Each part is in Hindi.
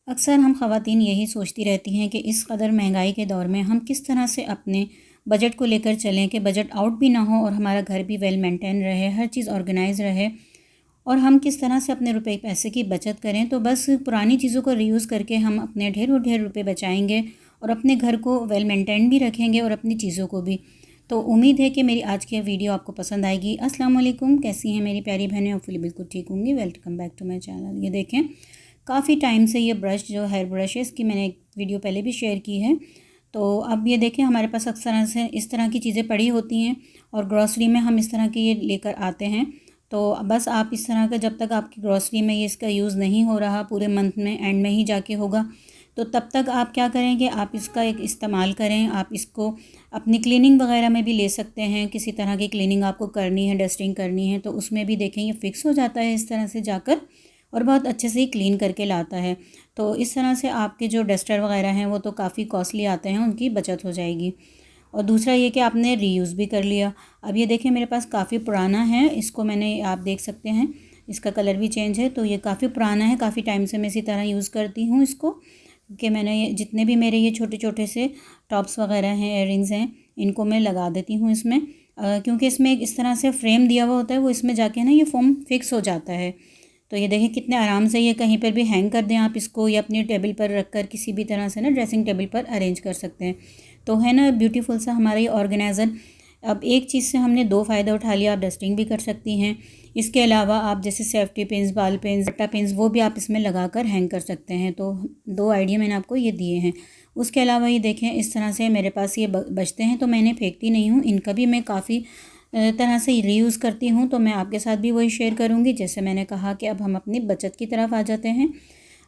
अक्सर हम ख़वातीन यही सोचती रहती हैं कि इस कदर महंगाई के दौर में हम किस तरह से अपने बजट को लेकर चलें कि बजट आउट भी ना हो और हमारा घर भी वेल मेंटेन रहे, हर चीज़ ऑर्गेनाइज़ रहे। और हम किस तरह से अपने रुपए पैसे की बचत करें। तो बस पुरानी चीज़ों को रीयूज़ करके हम अपने ढेरों ढेर रुपए बचाएंगे और अपने घर को वेल मेंटेन भी रखेंगे और अपनी चीज़ों को भी। तो उम्मीद है कि मेरी आज की वीडियो आपको पसंद आएगी। अस्सलाम वालेकुम, कैसी हैं मेरी प्यारी बहनें? होपफुली बिल्कुल ठीक होंगी। Welcome back to my channel. ये देखें, काफ़ी टाइम से ये ब्रश जो हेयर ब्रश है, इसकी मैंने एक वीडियो पहले भी शेयर की है। तो अब ये देखें, हमारे पास अक्सर से इस तरह की चीज़ें पड़ी होती हैं और ग्रॉसरी में हम इस तरह की ये लेकर आते हैं। तो बस आप इस तरह का, जब तक आपकी ग्रॉसरी में ये इसका यूज़ नहीं हो रहा, पूरे मंथ में एंड में ही जाके होगा, तो तब तक आप क्या करें कि आप इसका एक इस्तेमाल करें। आप इसको अपनी क्लीनिंग वगैरह में भी ले सकते हैं। किसी तरह की क्लीनिंग आपको करनी है, डस्टिंग करनी है, तो उसमें भी देखें ये फ़िक्स हो जाता है इस तरह से जाकर और बहुत अच्छे से ही क्लीन करके लाता है। तो इस तरह से आपके जो डस्टर वगैरह हैं वो तो काफ़ी कॉस्टली आते हैं, उनकी बचत हो जाएगी। और दूसरा ये कि आपने रीयूज़ भी कर लिया। अब ये देखें, मेरे पास काफ़ी पुराना है, इसको मैंने, आप देख सकते हैं इसका कलर भी चेंज है। तो ये काफ़ी पुराना है, काफ़ी टाइम से मैं इसी तरह यूज़ करती हूँ इसको, कि मैंने ये जितने भी मेरे ये छोटे छोटे से टॉप्स वगैरह हैं, इयररिंग्स हैं, इनको मैं लगा देती हूँ इसमें। क्योंकि इसमें एक इस तरह से फ्रेम दिया हुआ होता है, वो इसमें जाके ना ये फोम फिक्स हो जाता है। तो ये देखें कितने आराम से ये कहीं पर भी हैंग कर दें आप इसको, या अपनी टेबल पर रख कर किसी भी तरह से ना ड्रेसिंग टेबल पर अरेंज कर सकते हैं। तो है ना ब्यूटीफुल सा हमारा ये ऑर्गेनाइज़र। अब एक चीज़ से हमने दो फ़ायदा उठा लिया, आप डस्टिंग भी कर सकती हैं। इसके अलावा आप जैसे सेफ्टी पिन्स, बाल पिन्स, बट्टा पिन्स, वो भी आप इसमें लगा कर हैंग कर सकते हैं। तो दो आइडिया मैंने आपको ये दिए हैं। उसके अलावा ये देखें, इस तरह से मेरे पास ये बचते हैं तो मैंने फेंकती नहीं हूँ, इनका भी मैं काफ़ी तरह से रीयूज़ करती हूँ। तो मैं आपके साथ भी वही शेयर करूँगी। जैसे मैंने कहा कि अब हम अपनी बचत की तरफ आ जाते हैं।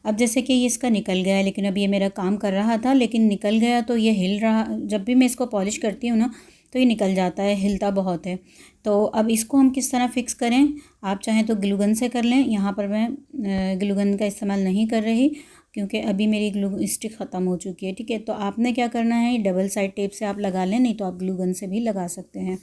अब जैसे कि ये इसका निकल गया है, लेकिन अब ये मेरा काम कर रहा था, लेकिन निकल गया तो ये हिल रहा, जब भी मैं इसको पॉलिश करती हूँ ना तो ये निकल जाता है, हिलता बहुत है। तो अब इसको हम किस तरह फ़िक्स करें? आप चाहें तो ग्लूगन से कर लें। यहाँ पर मैं ग्लूगन का इस्तेमाल नहीं कर रही क्योंकि अभी मेरी ग्लू स्टिक ख़त्म हो चुकी है। ठीक है, तो आपने क्या करना है, डबल साइड टेप से आप लगा लें, नहीं तो आप ग्लूगन से भी लगा सकते हैं।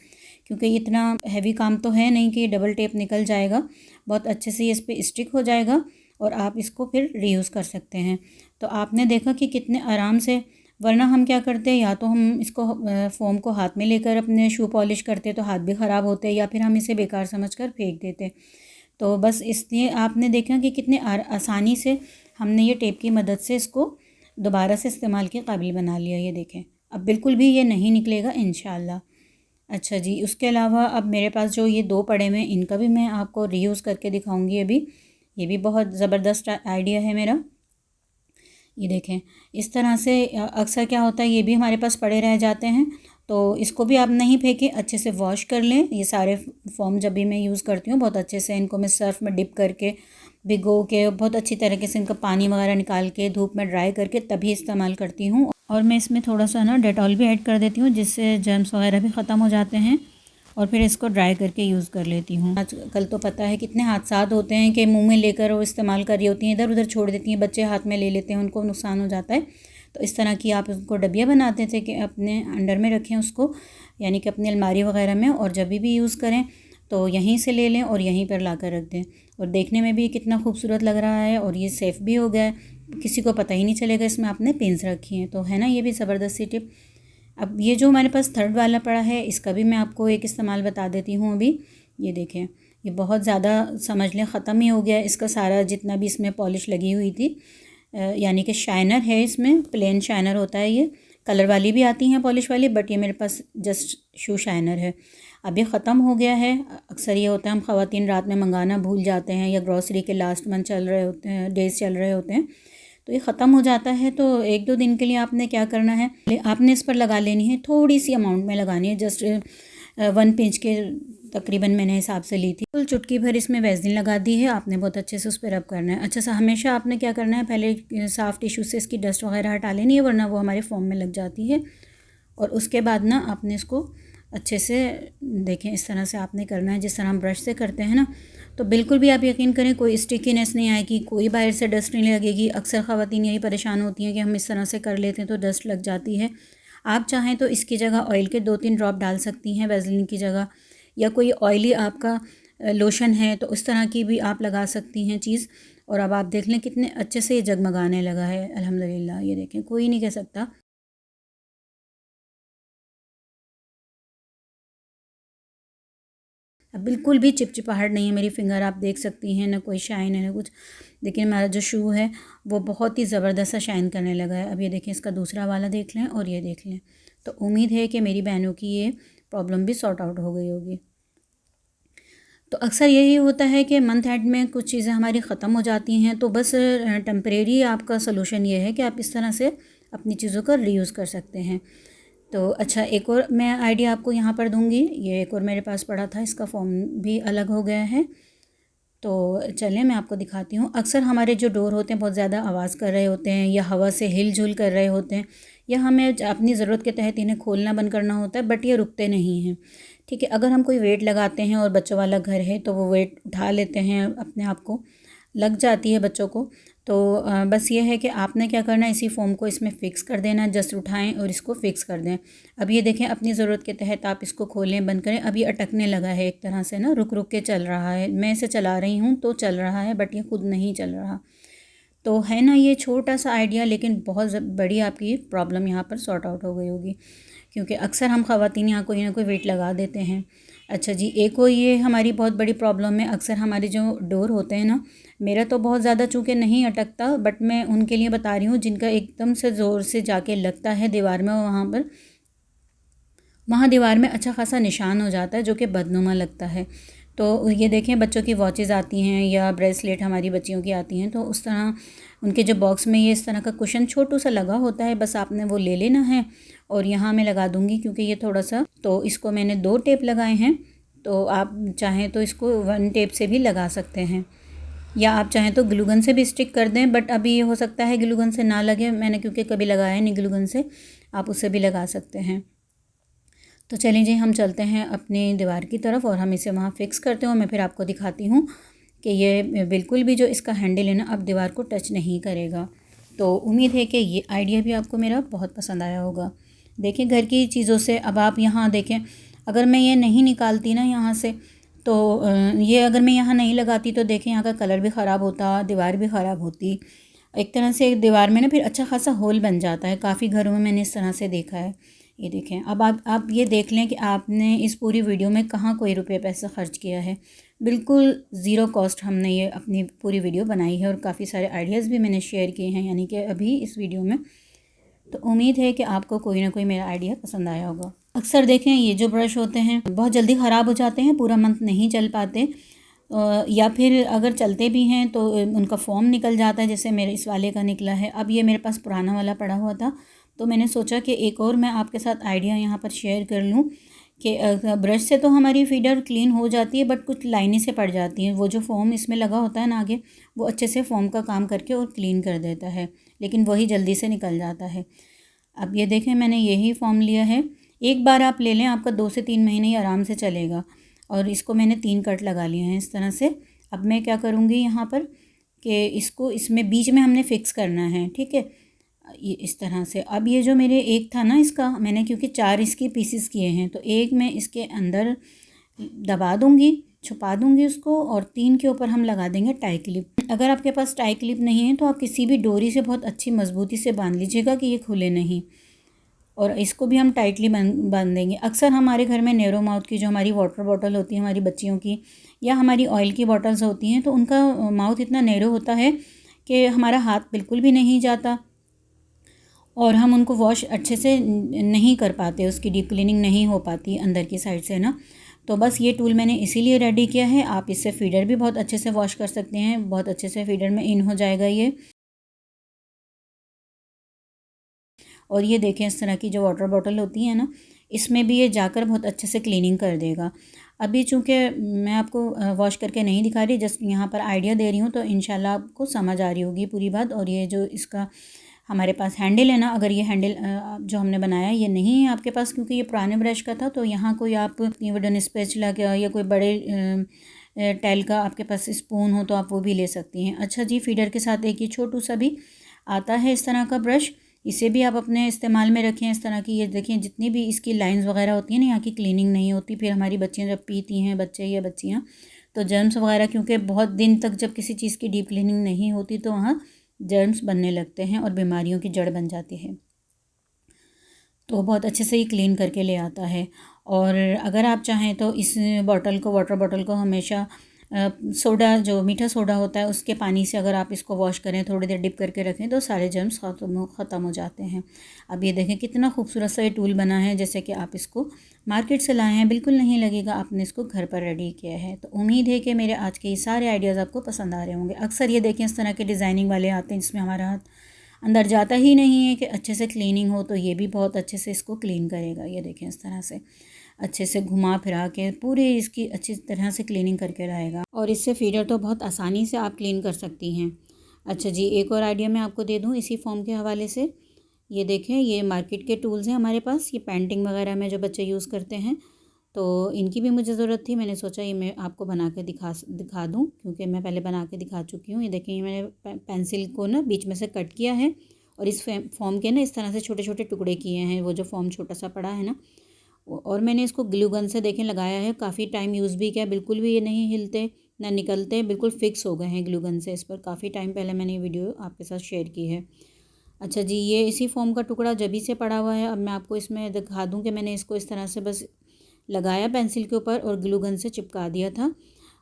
क्योंकि इतना हैवी काम तो है नहीं कि डबल टेप निकल जाएगा, बहुत अच्छे से इस पर स्टिक हो जाएगा और आप इसको फिर रीयूज़ कर सकते हैं। तो आपने देखा कि कितने आराम से, वरना हम क्या करते हैं, या तो हम इसको फ़ोम को हाथ में लेकर अपने शू पॉलिश करते तो हाथ भी ख़राब होते, या फिर हम इसे बेकार समझकर फेंक देते। तो बस इसलिए आपने देखा कि कितने आसानी से हमने ये टेप की मदद से इसको दोबारा से इस्तेमाल के काबिल बना लिया। ये देखें, अब बिल्कुल भी ये नहीं निकलेगा इंशाल्लाह। अच्छा जी, उसके अलावा अब मेरे पास जो ये दो पड़े हुए हैं, इनका भी मैं आपको रीयूज़ करके दिखाऊंगी अभी। ये भी बहुत ज़बरदस्त आइडिया है मेरा। ये देखें, इस तरह से अक्सर क्या होता है, ये भी हमारे पास पड़े रह जाते हैं। तो इसको भी आप नहीं फेंकें, अच्छे से वॉश कर लें। ये सारे फॉर्म जब भी मैं यूज़ करती हूँ, बहुत अच्छे से इनको मैं सर्फ़ में डिप करके, भिगो के, बहुत अच्छी तरीके से इनका पानी वगैरह निकाल के धूप में ड्राई करके तभी इस्तेमाल करती हूँ। और मैं इसमें थोड़ा सा ना डेटॉल भी ऐड कर देती हूँ, जिससे जर्म्स वगैरह भी ख़त्म हो जाते हैं। और फिर इसको ड्राई करके यूज़ कर लेती हूँ। आजकल तो पता है कितने हादसात होते हैं कि मुंह में लेकर वो इस्तेमाल कर रही होती हैं, इधर उधर छोड़ देती हैं, बच्चे हाथ में ले लेते हैं, उनको नुकसान हो जाता है। तो इस तरह की आप उनको डब्बियाँ बनाते थे कि अपने अंडर में रखें उसको, यानी कि अपनी अलमारी वगैरह में, और जब भी यूज़ करें तो यहीं से ले लें और यहीं पर ला कर रख दें। और देखने में भी कितना खूबसूरत लग रहा है और ये सेफ़ भी हो गया है, किसी को पता ही नहीं चलेगा इसमें आपने पिन्स रखी हैं। तो है ना, ये भी ज़बरदस्त सी टिप। अब ये जो हमारे पास थर्ड वाला पड़ा है, इसका भी मैं आपको एक इस्तेमाल बता देती हूँ अभी। ये देखें, ये बहुत ज़्यादा समझ लें ख़त्म ही हो गया है इसका सारा, जितना भी इसमें पॉलिश लगी हुई थी। यानी कि शाइनर है, इसमें प्लेन शाइनर होता है, ये कलर वाली भी आती हैं पॉलिश वाली, बट ये मेरे पास जस्ट शू शाइनर है। अब ये ख़त्म हो गया है। अक्सर ये होता है हम ख़वातीन रात में मंगाना भूल जाते हैं, या ग्रॉसरी के लास्ट मंथ चल रहे होते हैं, डेज़ चल रहे होते हैं, तो ये ख़त्म हो जाता है। तो एक दो दिन के लिए आपने क्या करना है, आपने इस पर लगा लेनी है, थोड़ी सी अमाउंट में लगानी है, जस्ट 1 पिंच के तकरीबन मैंने हिसाब से ली थी। फुल चुटकी भर इसमें वैसलीन लगा दी है, आपने बहुत अच्छे से उस पर रब करना है। अच्छा सा हमेशा आपने क्या करना है, पहले साफ़ टिश्यू से इसकी डस्ट वगैरह हटा लेनी है, वरना वो हमारे फॉर्म में लग जाती है। और उसके बाद ना आपने इसको अच्छे से, देखें इस तरह से आपने करना है जिस तरह हम ब्रश से करते हैं ना। तो बिल्कुल भी आप यकीन करें कोई स्टिकीनेस नहीं आएगी, कोई बाहर से डस्ट नहीं लगेगी। अक्सर ख़वातीन यही परेशान होती हैं कि हम इस तरह से कर लेते हैं तो डस्ट लग जाती है। आप चाहें तो इसकी जगह ऑयल के 2-3 ड्रॉप डाल सकती हैं वैसलीन की जगह, या कोई ऑयली आपका लोशन है, तो उस तरह की भी आप लगा सकती हैं चीज़। और अब आप देख लें कितने अच्छे से ये जगमगाने लगा है अल्हम्दुलिल्लाह। ये देखें, कोई नहीं कह सकता। अब बिल्कुल भी चिपचिपाहट नहीं है मेरी फिंगर, आप देख सकती हैं, ना कोई शाइन है ना कुछ। देखिए हमारा जो शू है वो बहुत ही ज़बरदस्त सा शाइन करने लगा है। अब ये देखें, इसका दूसरा वाला देख लें और ये देख लें। तो उम्मीद है कि मेरी बहनों की ये प्रॉब्लम भी सॉर्ट आउट हो गई होगी। तो अक्सर यही होता है कि मंथ एंड में कुछ चीज़ें हमारी ख़त्म हो जाती हैं, तो बस टेम्परेरी आपका सलूशन ये है कि आप इस तरह से अपनी चीज़ों का रीयूज़ कर सकते हैं। तो अच्छा, एक और मैं आइडिया आपको यहाँ पर दूँगी। ये एक और मेरे पास पड़ा था, इसका फॉर्म भी अलग हो गया है। तो चलें मैं आपको दिखाती हूँ। अक्सर हमारे जो डोर होते हैं बहुत ज़्यादा आवाज़ कर रहे होते हैं या हवा से हिल-जुल कर रहे होते हैं, या हमें अपनी ज़रूरत के तहत इन्हें खोलना बंद करना होता है, बट ये रुकते नहीं हैं। ठीक है, अगर हम कोई वेट लगाते हैं और बच्चों वाला घर है तो वो वेट उठा लेते हैं, अपने आप को लग जाती है बच्चों को। तो बस ये है कि आपने क्या करना है, इसी फ़ोम को इसमें फ़िक्स कर देना। जस्ट उठाएं और इसको फ़िक्स कर दें। अब ये देखें, अपनी ज़रूरत के तहत आप इसको खोलें बंद करें। अब ये अटकने लगा है एक तरह से ना, रुक रुक के चल रहा है। मैं इसे चला रही हूँ तो चल रहा है, बट ये खुद नहीं चल रहा। तो है ना, ये छोटा सा आइडिया, लेकिन बहुत बड़ी आपकी प्रॉब्लम यहाँ पर सॉर्ट आउट हो गई होगी, क्योंकि अक्सर हम ख़वातीन यहाँ कोई ना कोई वेट लगा देते हैं। अच्छा जी, एक और ये हमारी बहुत बड़ी प्रॉब्लम है। अक्सर हमारे जो डोर होते हैं ना, मेरा तो बहुत ज़्यादा चूँकि नहीं अटकता, बट मैं उनके लिए बता रही हूँ जिनका एकदम से ज़ोर से जाके लगता है दीवार में, वहाँ दीवार में अच्छा खासा निशान हो जाता है जो कि बदनुमा लगता है। तो ये देखें, बच्चों की वॉचेज़ आती हैं या ब्रेसलेट हमारी बच्चियों की आती हैं, तो उस तरह उनके जो बॉक्स में ये इस तरह का कुशन छोटू सा लगा होता है। बस आपने वो ले लेना है और यहाँ मैं लगा दूँगी, क्योंकि ये थोड़ा सा, तो इसको मैंने 2 टेप लगाए हैं। तो आप चाहें तो इसको 1 टेप से भी लगा सकते हैं, या आप चाहें तो ग्लू गन से भी स्टिक कर दें, बट अभी ये हो सकता है ग्लू गन से ना लगे, मैंने क्योंकि कभी लगाया नहीं ग्लू गन से। आप उससे भी लगा सकते हैं। तो चलें जी, हम चलते हैं अपनी दीवार की तरफ और हम इसे वहाँ फ़िक्स करते हैं, और मैं फिर आपको दिखाती हूँ कि ये बिल्कुल भी जो इसका हैंडल है ना, अब दीवार को टच नहीं करेगा। तो उम्मीद है कि ये आइडिया भी आपको मेरा बहुत पसंद आया होगा। देखें, घर की चीज़ों से अब आप यहाँ देखें, अगर मैं ये नहीं निकालती ना यहाँ से, तो ये अगर मैं यहाँ नहीं लगाती तो देखें यहाँ का कलर भी ख़राब होता, दीवार भी ख़राब होती। एक तरह से दीवार में ना फिर अच्छा खासा होल बन जाता है। काफ़ी घरों में मैंने इस तरह से देखा है। ये देखें, अब आप ये देख लें कि आपने इस पूरी वीडियो में कहाँ कोई रुपये पैसा ख़र्च किया है। बिल्कुल ज़ीरो कॉस्ट हमने ये अपनी पूरी वीडियो बनाई है, और काफ़ी सारे आइडियाज़ भी मैंने शेयर किए हैं, यानी कि अभी इस वीडियो में। तो उम्मीद है कि आपको कोई ना कोई मेरा आइडिया पसंद आया होगा। अक्सर देखें, ये जो ब्रश होते हैं बहुत जल्दी ख़राब हो जाते हैं, पूरा मंथ नहीं चल पाते, या फिर अगर चलते भी हैं तो उनका फ़ोम निकल जाता है, जैसे मेरे इस वाले का निकला है। अब ये मेरे पास पुराना वाला पड़ा हुआ था, तो मैंने सोचा कि एक और मैं आपके साथ आइडिया यहाँ पर शेयर कर लूँ कि ब्रश से तो हमारी फीडर क्लीन हो जाती है, बट कुछ लाइनें से पड़ जाती हैं। वो जो फ़ोम इसमें लगा होता है ना आगे, वो अच्छे से फ़ोम का काम करके और क्लीन कर देता है, लेकिन वही जल्दी से निकल जाता है। अब ये देखें, मैंने यही फ़ॉर्म लिया है। एक बार आप ले लें, आपका 2 से 3 महीने ही आराम से चलेगा। और इसको मैंने 3 कट लगा लिए हैं इस तरह से। अब मैं क्या करूँगी यहाँ पर कि इसको इसमें बीच में हमने फ़िक्स करना है, ठीक है, ये इस तरह से। अब ये जो मेरे एक था ना, इसका मैंने क्योंकि 4 इसके पीसेस किए हैं, तो एक मैं इसके अंदर दबा दूँगी, छुपा दूँगी उसको, और 3 के ऊपर हम लगा देंगे टाई क्लिप। अगर आपके पास टाई क्लिप नहीं है तो आप किसी भी डोरी से बहुत अच्छी मज़बूती से बांध लीजिएगा कि ये खुले नहीं, और इसको भी हम टाइटली बांध देंगे। अक्सर हमारे घर में नैरो माउथ की जो हमारी वाटर बॉटल होती है हमारी बच्चियों की, या हमारी ऑयल की बॉटल्स होती हैं, तो उनका माउथ इतना नैरो होता है कि हमारा हाथ बिल्कुल भी नहीं जाता, और हम उनको वॉश अच्छे से नहीं कर पाते, उसकी डीप क्लीनिंग नहीं हो पाती अंदर की साइड से ना। तो बस ये टूल मैंने इसीलिए रेडी किया है। आप इससे फीडर भी बहुत अच्छे से वॉश कर सकते हैं, बहुत अच्छे से फीडर में इन हो जाएगा ये। और ये देखें, इस तरह की जो वाटर बॉटल होती है ना, इसमें भी ये जाकर बहुत अच्छे से क्लीनिंग कर देगा। अभी चूँकि मैं आपको वॉश करके नहीं दिखा रही, जस्ट यहाँ पर आइडिया दे रही हूँ, तो इंशाल्लाह आपको समझ आ रही होगी पूरी बात। और ये जो इसका हमारे पास हैंडल है ना, अगर ये हैंडल जो हमने बनाया ये नहीं है आपके पास, क्योंकि ये पुराने ब्रश का था, तो यहाँ कोई आप वुडन स्पैचुला का या कोई बड़े टेल का आपके पास स्पून हो तो आप वो भी ले सकती हैं। अच्छा जी, फीडर के साथ एक ये छोटू सा भी आता है इस तरह का ब्रश, इसे भी आप अपने इस्तेमाल में रखें। इस तरह की ये देखें, जितनी भी इसकी लाइंस वगैरह होती हैं ना, यहाँ की क्लीनिंग नहीं होती, फिर हमारी बच्चियाँ जब पीती हैं, बच्चे या बच्चियाँ, तो जर्म्स वगैरह, क्योंकि बहुत दिन तक जब किसी चीज़ की डीप क्लीनिंग नहीं होती तो वहाँ जर्म्स बनने लगते हैं और बीमारियों की जड़ बन जाती है। तो बहुत अच्छे से ही क्लीन करके ले आता है। और अगर आप चाहें तो इस बॉटल को, वाटर बॉटल को हमेशा सोडा, जो मीठा सोडा होता है उसके पानी से अगर आप इसको वॉश करें, थोड़ी देर डिप करके रखें तो सारे जर्म्स ख़त्म हो जाते हैं। अब ये देखें कितना खूबसूरत सा ये टूल बना है, जैसे कि आप इसको मार्केट से लाए हैं, बिल्कुल नहीं लगेगा आपने इसको घर पर रेडी किया है। तो उम्मीद है कि मेरे आज के ये सारे आइडियाज़ आपको पसंद आ रहे होंगे। अक्सर ये देखें इस तरह के डिज़ाइनिंग वाले आते हैं जिसमें हमारा हाथ अंदर जाता ही नहीं है कि अच्छे से क्लीनिंग हो, तो ये भी बहुत अच्छे से इसको क्लीन करेगा। ये देखें इस तरह से अच्छे से घुमा फिरा के पूरे इसकी अच्छी तरह से क्लीनिंग करके लाएगा। और इससे फीडर तो बहुत आसानी से आप क्लीन कर सकती हैं। अच्छा जी, एक और आइडिया मैं आपको दे दूँ इसी फॉर्म के हवाले से। ये देखें, ये मार्केट के टूल्स हैं हमारे पास, ये पेंटिंग वगैरह में जो बच्चे यूज़ करते हैं, तो इनकी भी मुझे ज़रूरत थी। मैंने सोचा ये मैं आपको बना के दिखा दूँ, क्योंकि मैं पहले बना के दिखा चुकी हूँ। ये देखिए, मैंने पेंसिल को ना बीच में से कट किया है और इस फॉर्म के ना इस तरह से छोटे छोटे टुकड़े किए हैं, वो जो फॉर्म छोटा सा पड़ा है ना, और मैंने इसको ग्लू गन से देखें लगाया है। काफ़ी टाइम यूज़ भी किया, बिल्कुल भी ये नहीं हिलते ना निकलते, बिल्कुल फ़िक्स हो गए हैं ग्लू गन से। इस पर काफ़ी टाइम पहले मैंने ये वीडियो आपके साथ शेयर की है। अच्छा जी, ये इसी फॉर्म का टुकड़ा जभी से पड़ा हुआ है। अब मैं आपको इसमें दिखा दूँ कि मैंने इसको इस तरह से बस लगाया पेंसिल के ऊपर और ग्लू गन से चिपका दिया था।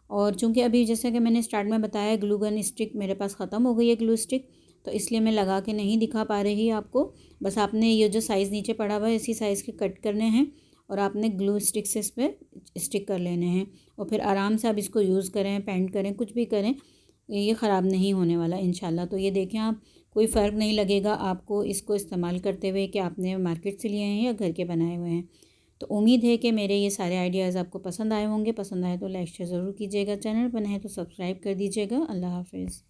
और चूँकि अभी जैसे कि मैंने स्टार्ट में बताया, ग्लू गन स्टिक मेरे पास ख़त्म हो गई है, ग्लू स्टिक, तो इसलिए मैं लगा के नहीं दिखा पा रही आपको। बस आपने ये जो साइज़ नीचे पड़ा हुआ है इसी साइज़ के कट करने हैं और आपने ग्लू स्टिक से इस पर स्टिक कर लेने हैं और फिर आराम से आप इसको यूज़ करें, पेंट करें, कुछ भी करें, ये ख़राब नहीं होने वाला इंशाल्लाह। तो ये देखें आप, कोई फ़र्क नहीं लगेगा आपको इसको इस्तेमाल करते हुए कि आपने मार्केट से लिए हैं या घर के बनाए हुए हैं। तो उम्मीद है कि मेरे ये सारे आइडियाज़ आपको पसंद आए होंगे। पसंद आए तो लाइक शेयर ज़रूर कीजिएगा, चैनल पर नए तो सब्सक्राइब कर दीजिएगा। अल्लाह हाफ़िज़।